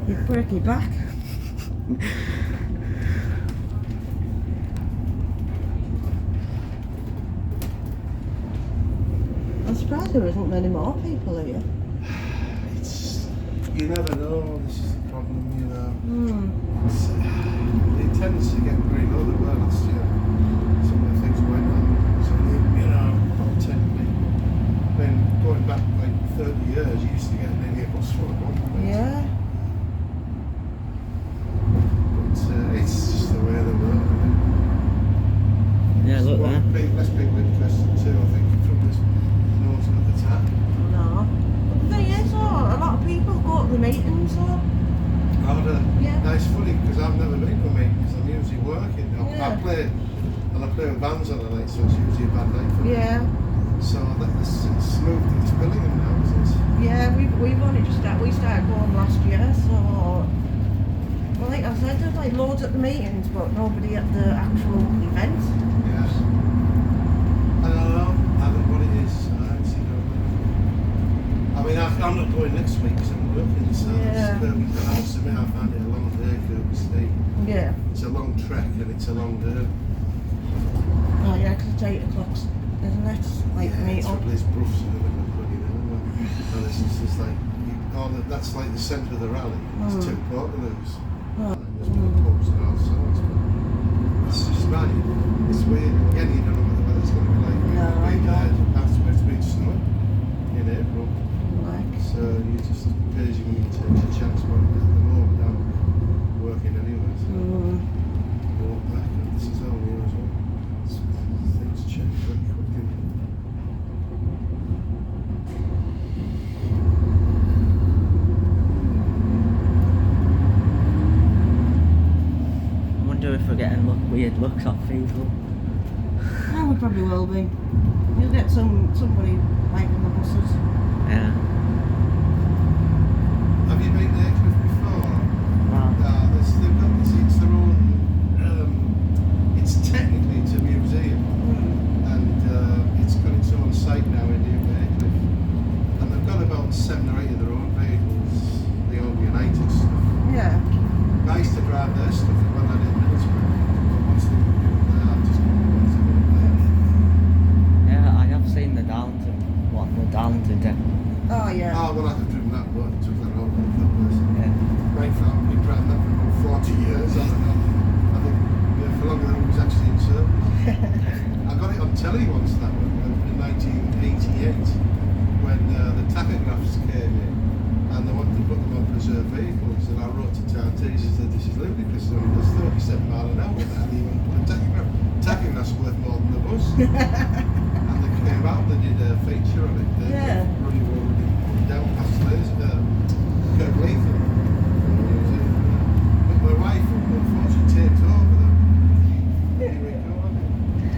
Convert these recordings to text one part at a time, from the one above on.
You'd break your back. I'm surprised there isn't many more people here. You never know, this is the problem, you know. Hmm. It tends to get pretty low the well last year. Some of the things went on, so you know, tend to be. I mean, going back like 30 years, you used to get maybe a bus full of one. Yeah. But it's just the way they work. Yeah, look there. Less people interested too, I think, from this nose at the tap. No. But the thing is, a lot of people go to the meetings, so. Yeah. Yeah. It's funny because I've never been to a meeting because I'm usually working. Yeah. I play with bands on the night, so it's usually a bad night for me. Yeah. So it's moved into Billingham now, isn't it? Yeah, we've only just we started going last year, so. Well, like I said, there's like loads at the meetings, but nobody at the actual event. Yes. I don't know. I don't know what it is. I mean, I'm not going next week because I'm working, so Yeah. I must admit I find it a long day, Kirby State. Yeah. It's a long trek and it's a long day. Oh yeah, because it's 8 o'clock, isn't it? Like Yeah, meet it's up. probably Bruffs in the middle of bloody nowhere. And it's just like, that's like the centre of the rally. It's two portaloos. Oh. There's pubs and all sorts. But it's just right. It's weird. Again, you don't know what the weather's going to be like. No, I don't. That's where it's been snowing in April. Like. So you just occasionally take a chance, but at the moment I'm working anyway. So I walk back and this is all new as well. Things change very quickly. I wonder if we're getting weird looks off people. Yeah, we probably will be. You'll get somebody like on the buses. Yeah. Have you been to Aycliffe before? Wow. They've got this, it's their own, it's technically it's a museum and it's got its own site now in Aycliffe. And they've got about 7 or 8 of their own vehicles, the old United stuff. Yeah. I used to drive their stuff when I did Middlesbrough. But once they were doing that, I just got there. Yeah, I have seen the Darlington demo. Oh yeah. Oh, well, I could driven that one, took that over that person. Yeah. Right from, been driving that for about 40 years, I don't know. I think for longer than it was actually in service. I got it on telly once, that one, in 1988, when the tachographs came in and they wanted to put them on preserved vehicles, and I wrote to TRT and said, this is ludicrous, it only does 37 mile an hour, and even put a tachograph. Tachograph's worth more than the bus. And they came out, they did a feature on it, Yeah. running down past Kirk Latham. But my wife, unfortunately, taped over them. Here we go.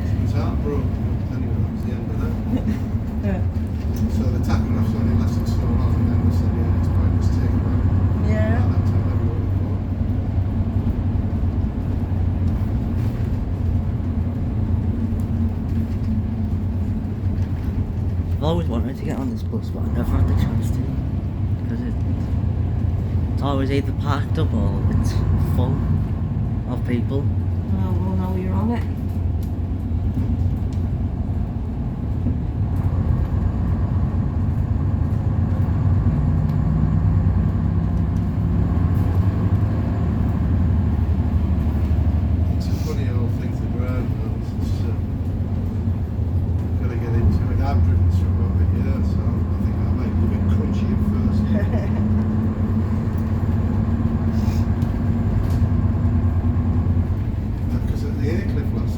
She was heartbroken, but anyway, that was the end of that. Yeah. So the tachographs only lasted so long, and then they said, yeah, it's pointless taking them out. Yeah. At that time, everyone would go. I've always wanted to get on this bus, but I never had the chance to. Because it's always either parked up or it's full of people. Oh, well, now you're on it. It's a funny old thing to drive, though. It's got to get into it. I've driven through over here, so I think that might be a bit crunchy at first. Because at the Aycliffe last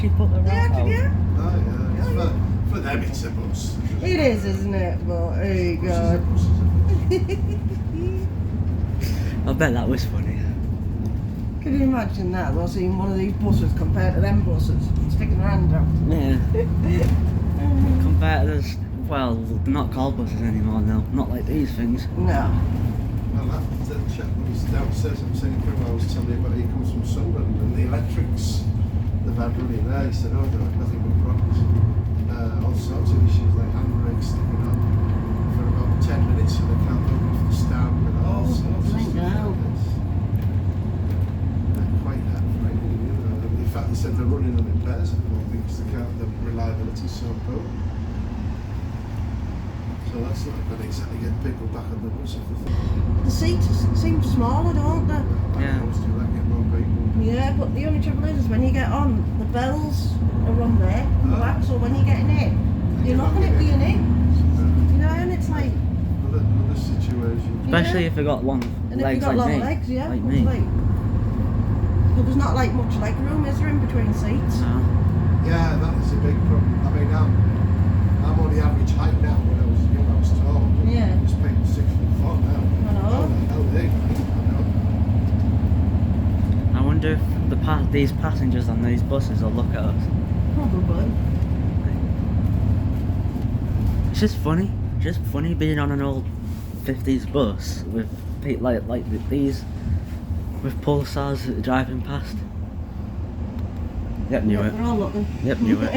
actually put the They ramp actually, out. yeah. Oh yeah, it's for them it's a bus. It is, isn't it? But there you Bus is a go. bus is a bus. I bet that was funny. Can you imagine that? Though, seeing one of these buses compared to them buses, sticking their hand out. Yeah. Compared to this, well, they're not called buses anymore now. Not like these things. No. Well, that chap who was downstairs, I'm saying to him, I was telling you about he comes from Sunderland and the electrics they've had running there. He said, oh, they've had nothing but problems. All sorts of issues like handbrakes sticking on for about 10 minutes and they can't move off the stand and all sorts of Right stuff. now. They're quite that frightening, you know. In fact, they said they're running them in pairs at the moment because they can't, the reliability's so poor. So that's not going to exactly get people back on the bus. The seats seem smaller, don't they? Yeah. I always do that, get more people. Yeah, but the only trouble is when you get on, the bells are on there, on the Oh. back, so when you're getting in, you're not going to be in. You know, and it's like, Another situation. Especially Yeah. if they got long and if legs you've got like long me. legs, yeah, Like it's me. like, but there's not like much leg room, is there, in between seats? No. Yeah, that is a big problem. I mean, I'm on the average height now. When I was young, I was tall. Yeah. I'm just painting 6'4" now. I know. How they? I wonder if these passengers on these buses will look at us. Probably. It's just funny. Just funny being on an old 50s bus with like these with pulsars driving past. Yep, knew Yeah, it. they're all looking. Yep, knew it.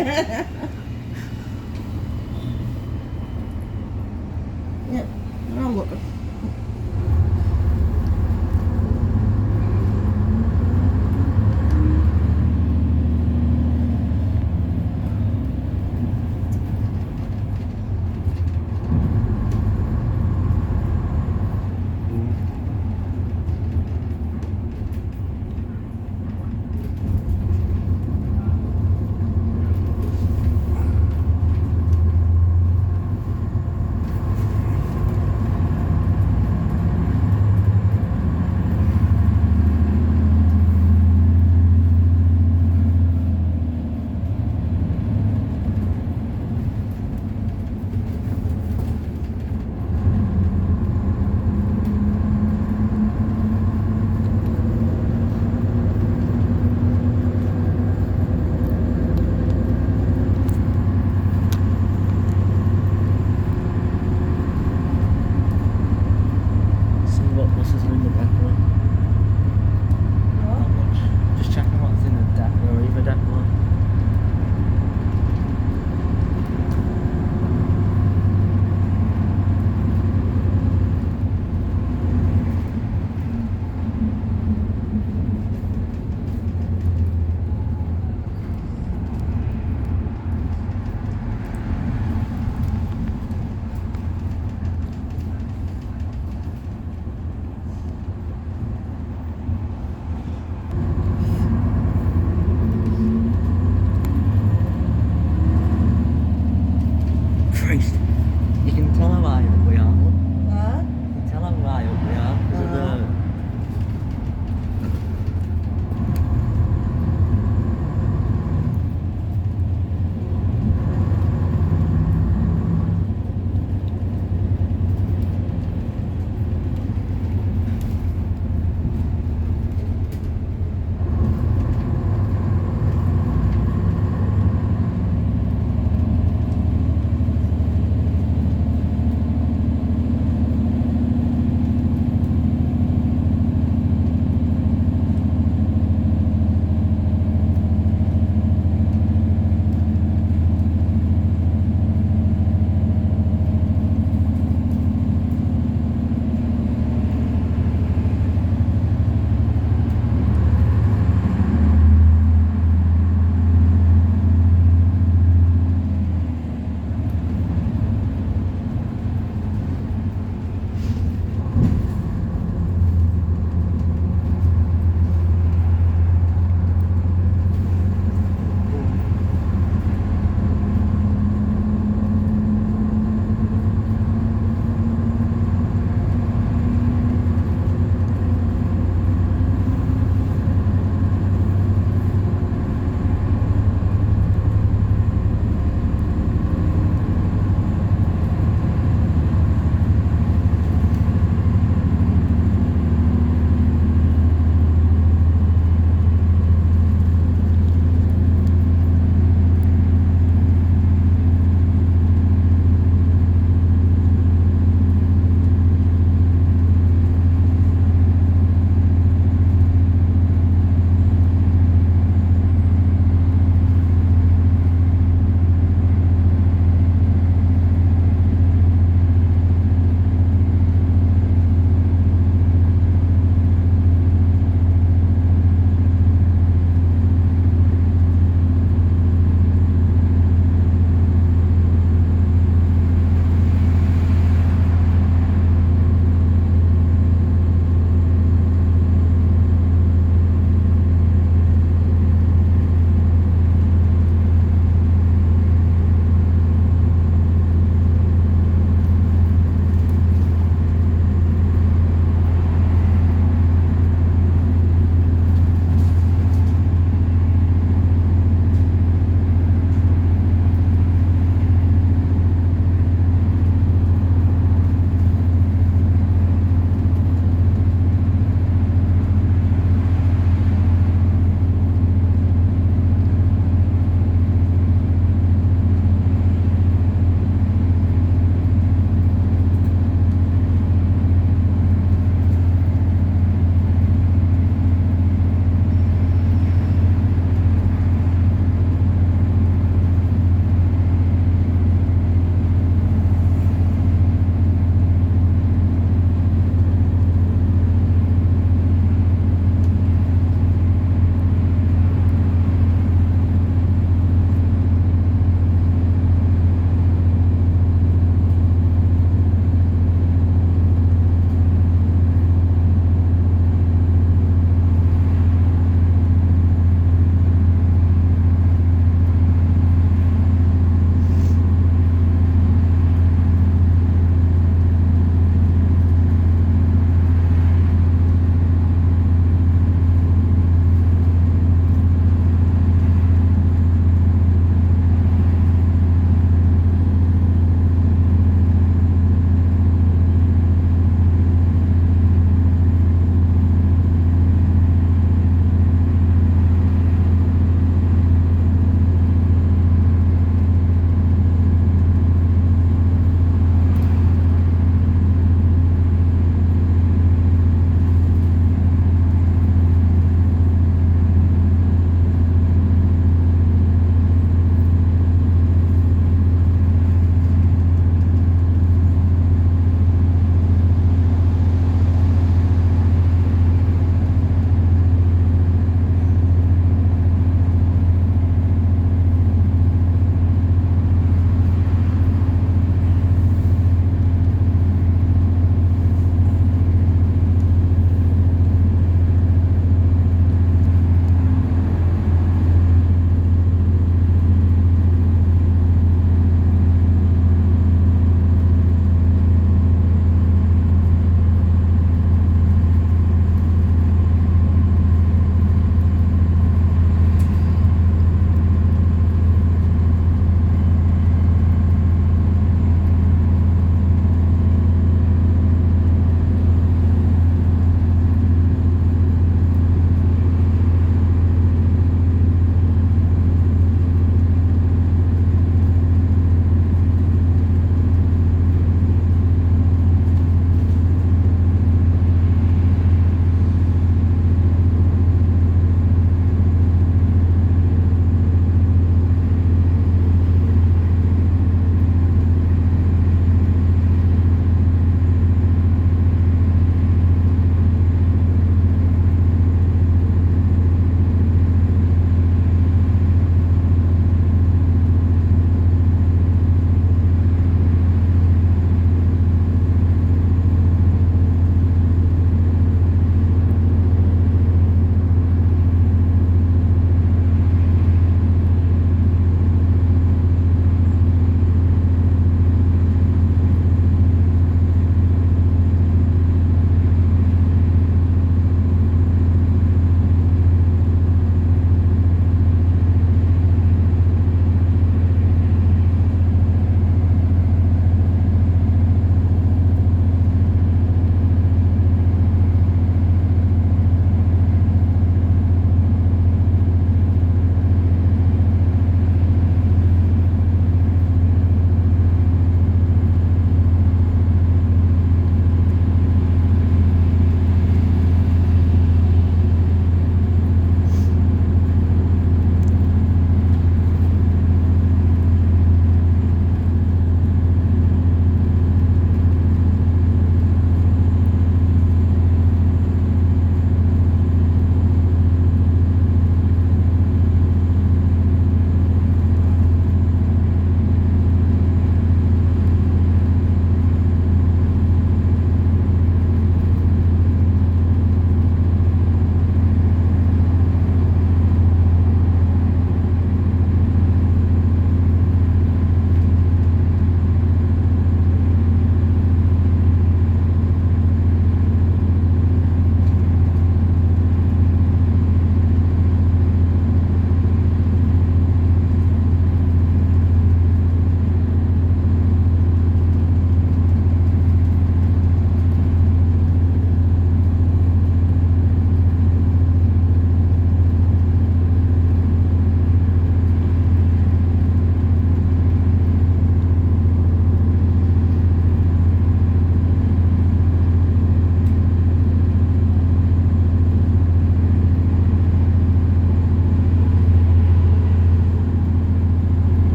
Yep, they're all looking.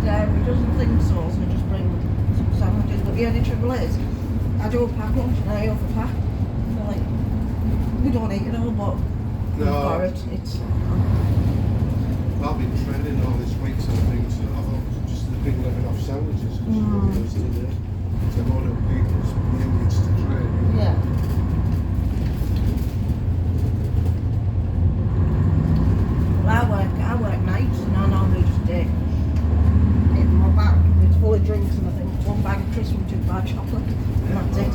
he doesn't think so, so just bring some sandwiches. But the only trouble is, I do a pack lunch and I overpack. So like, we don't eat it all, but we've got it. It's. I've been training all this week, so I think I thought just the big living off sandwiches. To a lot of people's units to train. Yeah. Well, I work nights and I normally just in my bag. It's full of drinks and I think one bag of crisps and 2 bags of chocolate. And that's it.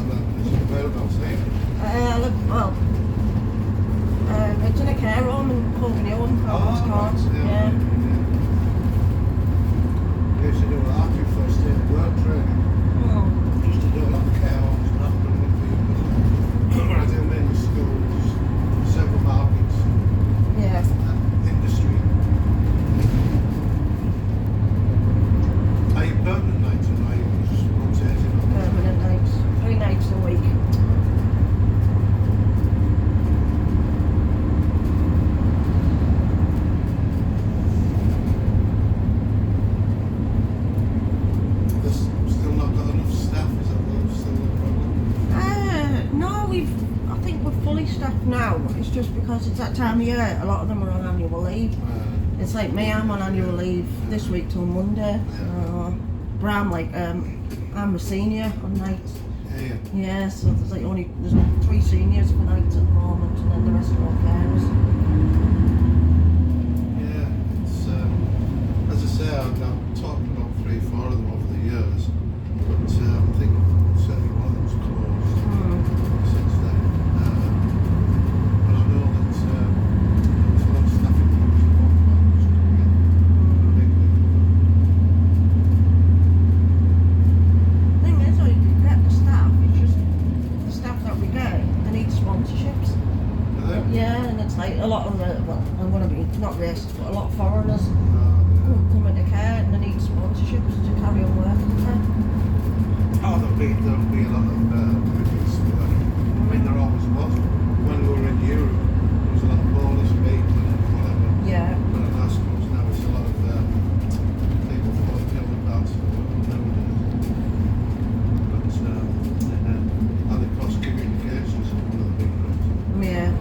It's in a care home in Copenhagen, Court. Yeah. I used to do a lot of first aid work training. I used to do a lot of care homes and that with people. I did many schools, several markets, industry. Are you permanent nights or are you just rotating? Permanent nights. 3 nights a week. Now it's just because it's that time of year. A lot of them are on annual leave. It's like me. I'm on annual leave this week till Monday. But I'm like I'm a senior on nights. Yeah. So there's like there's 3 seniors for nights at the moment, and then the rest are all carers. Yeah. It's as I say, I've talked about 3 or 4 of them over the years, but I think certainly one of them's closed since then. A lot of I'm going to be not racist, but a lot of foreigners come into care and they need sponsorships to carry on working there. Oh, there'll be a lot of commitments. I mean, there always was. When we were in Europe, there was a lot of Polish people and whatever. Yeah. But I suppose now it's a lot of people from other parts of the world nowadays. But and of course, communications is one of the big problems. Yeah.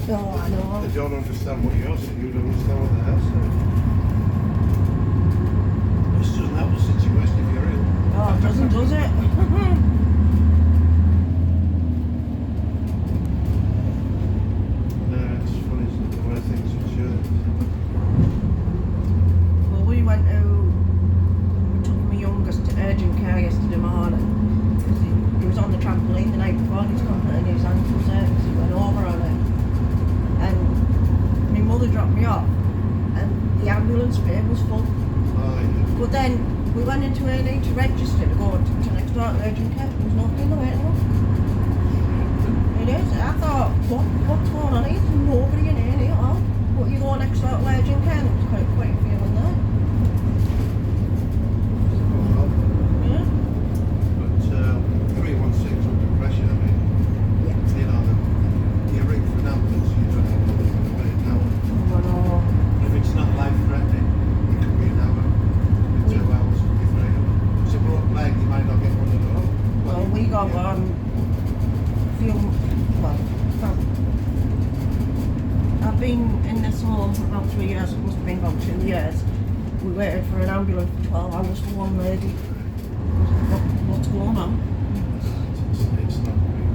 Oh, I know. They don't understand what you're saying, you don't understand what they're saying. This doesn't help the situation if you're ill. Oh, it doesn't, does it? No, it's funny the way things have changed. Well, we took my youngest to urgent care yesterday morning. He was on the trampoline the night before and he was completing his ankle surgery. He went over on it. And my mother dropped me off and the ambulance bay was full. But then we went into A&E to register to go to next door to urgent care. There was nobody in the waiting room. It is. I thought, what's going on here? There's nobody in A&E at all. But you go next door to urgent care and it was quite a feeling there. Yeah. But 316 under pressure, I mean, you know, you ring for an ambulance, you don't have to wait an hour. Oh, no. If it's not life-threatening, it could be an hour, it could be 2 hours, it could be 3 hours. If it's a broken leg, you might not get one at all. Well, we got I've been in this home for about 3 years, it must have been about 2 years. We waited for an ambulance for 12 hours for one lady. What's going on? It's not great.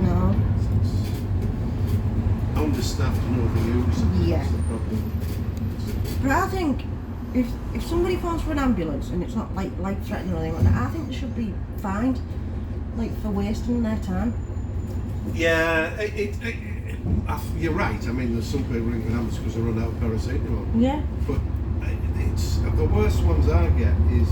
No. It's understaffed and overused. Yeah. That's the problem. But I think if somebody phones for an ambulance and it's not like life-threatening or anything like that, I think they should be fined, like for wasting their time. Yeah, you're right. I mean, there's some people ring an ambulance because they run out of paracetamol. Yeah. But it's the worst ones I get is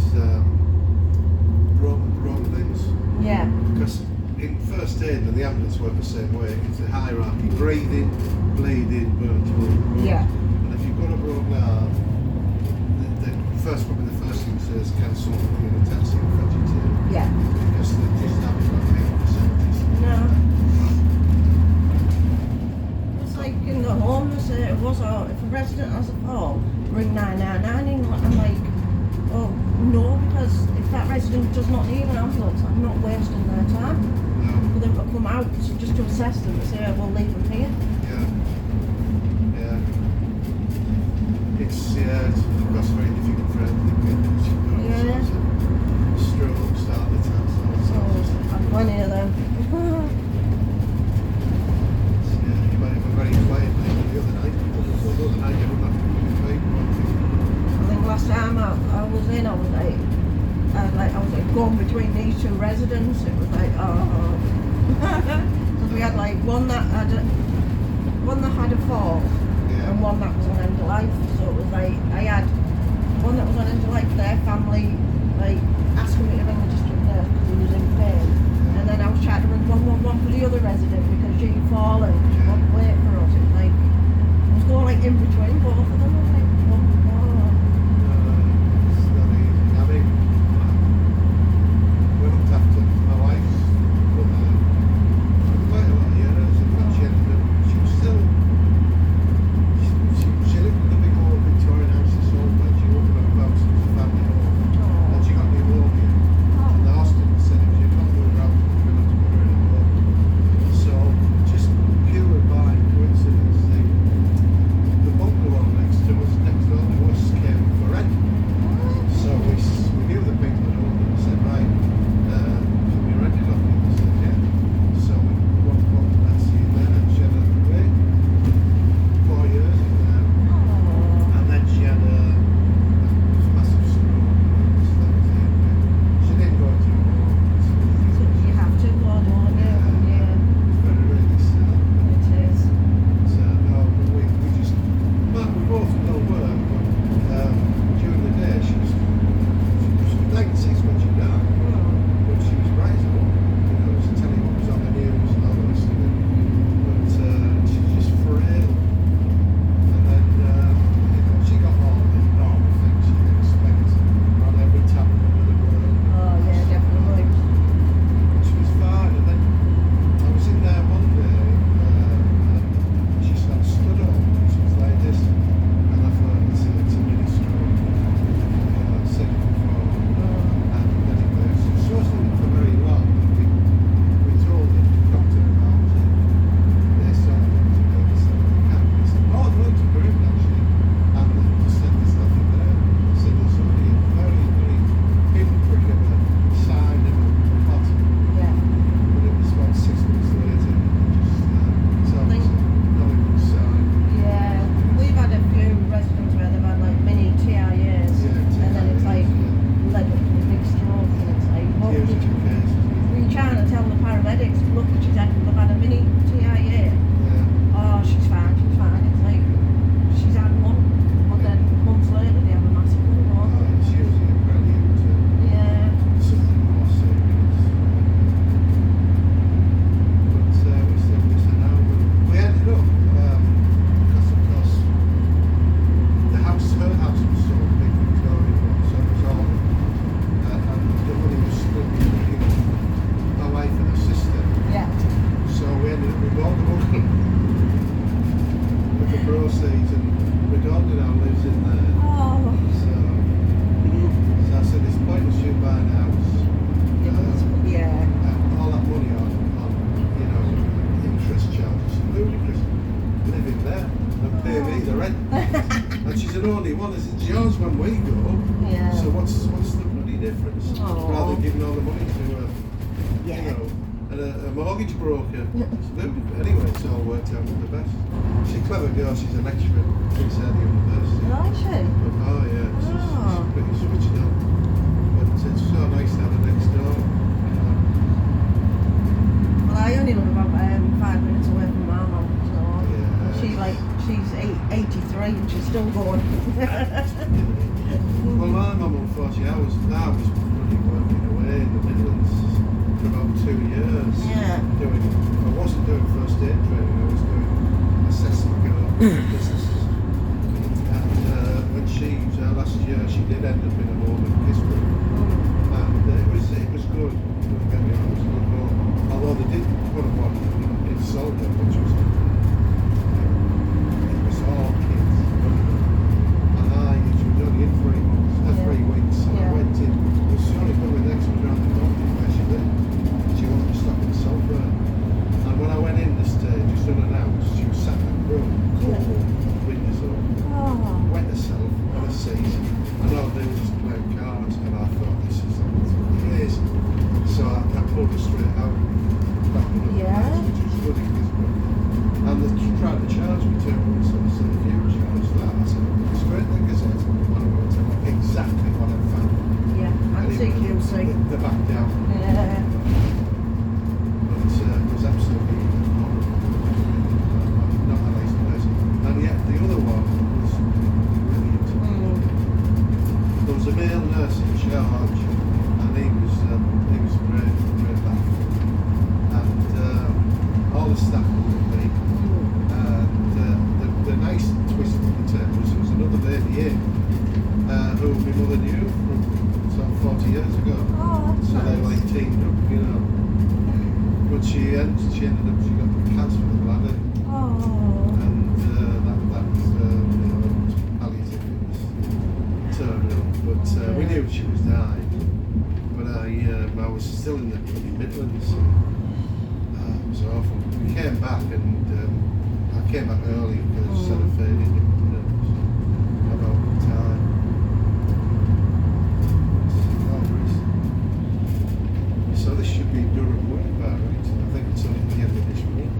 broken limbs. Yeah. Because in first aid and the ambulance work the same way. It's a hierarchy: breathing, bleeding, burns, wound. Yeah. And if you've got a broken arm, probably the first thing to say is cancel the intensive vegetarian. Yeah. Because they just haven't got the facilities. No. it was, or if a resident has a fall, ring 999. I'm like, oh no, because if that resident does not need an ambulance, I'm not wasting their time for them to come out just to assess them and say, we'll leave them here. Yeah. It's that's very difficult for everything. Yeah. Strokes, heart attacks, all sorts. I've plenty of them. You might have a very quiet night the other night. The other night you were not quiet. I think last time I was in, I was like going between these two residents. It was like, oh. Because we had like one that had a fall and one that was on end of life. So it was like, I had one that was on end of life, their family like asking me to ring the district nurse because he was in pain. And then I was trying to ring 111 for the other resident because she'd fallen. She wouldn't wait for us. It was like, I was going like in between both of them. I was like, oh. It's not easy. I mean, we looked after my wife's brother for quite a lot of years, and when she ended up, she was still, she lived in the big old Victorian house in Salford. She opened up about as a family home, and she got pneumonia. And the hospital said if you're not going around, we're going to have to put her in a home. So, just pure by coincidence, the bungalow next door to us came for rent. So we knew the people that owned it and said, right, can we rent it off you? They said, yeah. So we walked up and that's you there, and she had a wait 4 years in there. And then she had a massive stroke. So that was the end of it. She didn't go into a home. So you have to go on, don't you? Yeah. It's very, really sad. It is. So, no, but we just, well, we both no work, but during the day she was 96 when she died, but she was rising up, she was telling what was on the news and all the rest of it, but she was just frail, and then she got all the normal things you'd expect on every tablet in the world. Oh yeah, definitely. She was fine, and then I was in there one day, and she sort of stood up, she was like this, and I thought, it's a mini stroke, said it before, and anyway, she wasn't for very long, we told the doctor about it, they sort of looked at it, said, we said, oh, it looked good actually, and they said there's nothing there, they said there's only a very, very pinprick of a sign of a pot. Yeah. But it was about 6 months later, just so Think- not a good sign. Yeah. We've had a few residents where they've had like mini TIAs, and then it's like led up to a big stroke, and it's like, what Here's did two you? cases. We're trying to tell the paramedics, look, she's had a mini TIA. Yeah. Oh, she's fine. It's like, she's had one, but then months later they have a massive one. It's usually a brilliant Yeah. something more serious. But we still miss her now. But we ended up, because of course, her house was so big, Victorian one, so it was all, and the money was split between my wife and her sister. Yeah. So we ended up with all the money with the proceeds, and my daughter now lives in there. Oh. So I said, it's pointless you buying a house. Yeah. And all that money on interest charges, ludicrous. Living there and pay me the rent. And she's an only one. I said, it's yours when we go. Yeah. So what's the bloody difference? Oh. Rather than giving all the money to Yeah. and a mortgage broker. It's ludicrous. Anyway, it's all worked out for the best. She's a clever girl. She's a lecturer at the university. Oh, is she? But, oh yeah, she's Oh. pretty switched on. But it's so nice to have her next door. Well, I only live about 5 minutes away from my mum, so Yeah. she's 83 and she's still going. Well, my mum, unfortunately, I was bloody working away in the Midlands for about 2 years. Yeah. I wasn't doing first aid training, I was doing assessment businesses. And when last year, she did end up in a home in Middlesbrough. And it was good. Don't get me wrong, it was a good home. Although they did put a one in Salford, which was, it was all she got cancer of the bladder, Oh. and that palliative, it was terminal. But we knew she was dying. But I was still in the Midlands. It was awful. We came back, and I came back early because I had a fading about time. So this should be Durham way back, right? I think it's only the end of this week.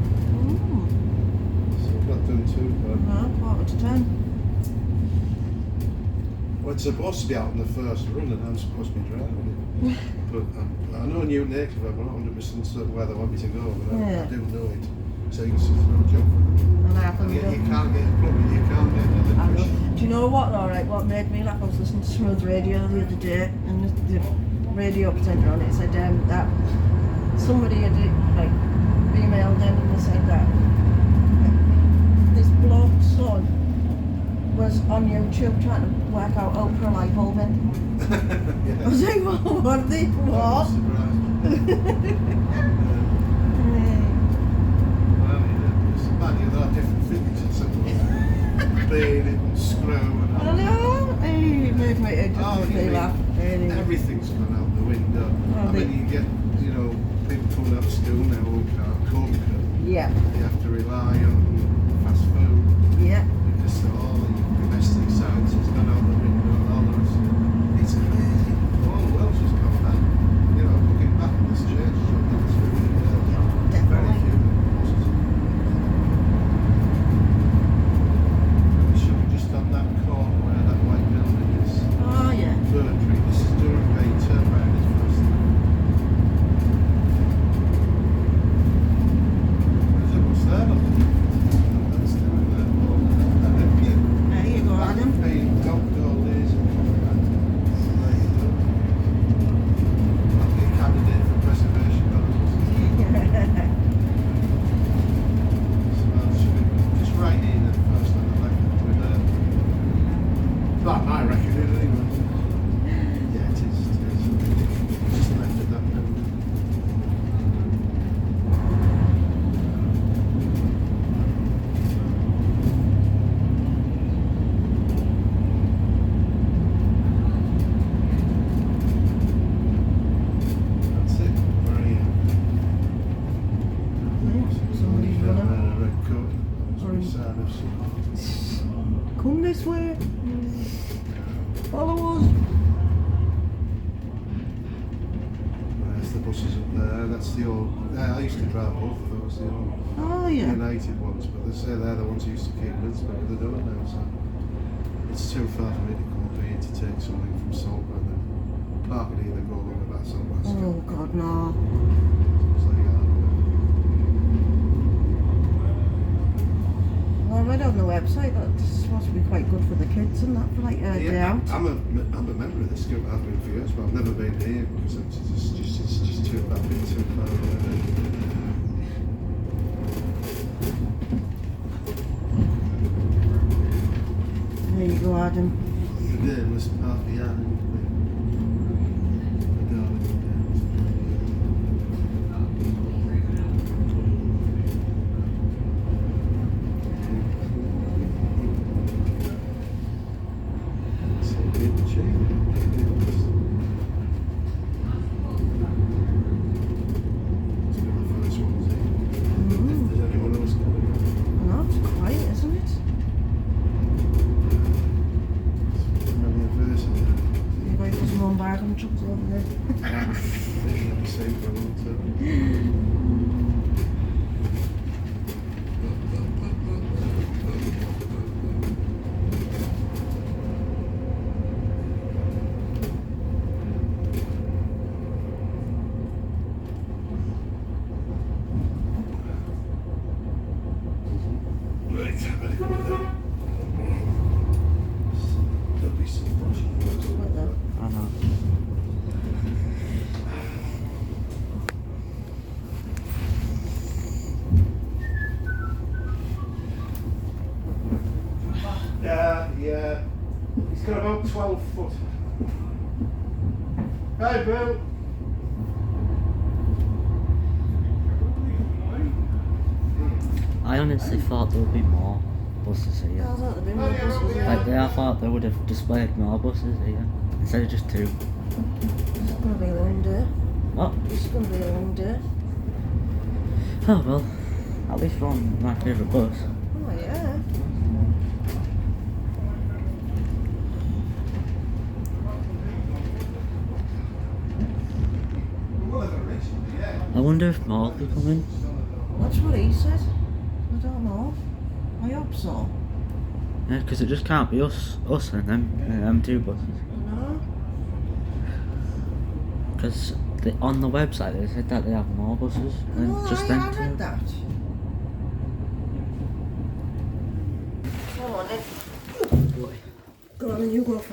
So we've not done too bad. No, 10:15. Well, it's supposed to be out in the first run, and I'm supposed to be driving it. But I know Newton Aycliffe, I'm not 100% certain where they want me to go, but I do know it. So you can see it's no joke. And I haven't And yet you done. can't get a plug, you can't get an I know. electrician. Do you know what, alright, what made me laugh? I was listening to Smooth Radio the other day, and the radio presenter on it said that somebody had emailed in and they said that this bloke's son was on YouTube trying to work out how to put a light bulb in. I was like, what are they? What? It's bad, there are different things in some way. Being and screw and all. I know. Hey, it made me laugh. Really. Everything's gone out the window. Oh, I mean, you get, people coming out of school now who can't cook. Yeah. They have to rely on fast food. Yeah. Because all the domestic science has gone out the window and all the rest of it. It's crazy. All the world's just gone back. Looking back at this change, it's very Definitely. few. We should have just done that corner where that white building is. Oh, yeah. Burtree. This is Durham Bay Turbine is first. What's that? That's down there. There you go, Adam. Paying outdoor laser combat. There you go. I'll be a candidate for preservation medals. So that should be just right in at first on the left with that my record anyway. Yeah, it is. Just left at that building. That's it. Where are you? Somebody's Down running. there in a red coat. Orange. Sign of some- Come this way. Follow us. There's the buses up there. That's the old. I used to drive both of those, the old Oh, yeah. United ones, but they say they're the ones who used to keep Middlesbrough, but they don't now. So it's too far for me to come up here to take something from Salford and then park it here and go along about Salford. Oh, God, no. It's like, Well, I read on the website that it's supposed to be quite good for the kids and that for like a day yeah, out. I'm a member of this group. I've been for years, but I've never been here because it's just too bad, too far away. There you go, Adam. The day was part of the island. The darling So good change. It's been the first one, see? If there's anyone else coming in. No, it's quiet, isn't it? Anybody doesn't run back and trucks over there. Maybe I'm the same for a long time. Right, ready for that. There'll be some washing. What the? I know. Yeah. He's got about 12 foot. Hey, Bill. I honestly thought there would be more buses I here. thought there'd be more buses here. Like, I thought they would have displayed more buses here instead of just 2. It's gonna be a long day. What? It's gonna be a long day. Oh well, at least we're on my favourite bus. Oh yeah. I wonder if more will be coming. That's what he said. I don't know. I hope so. Yeah, because it just can't be us and them 2 buses. No. Because on the website they said that they have more buses than No, just I them 2. read that. Come on then. Go on and you go first.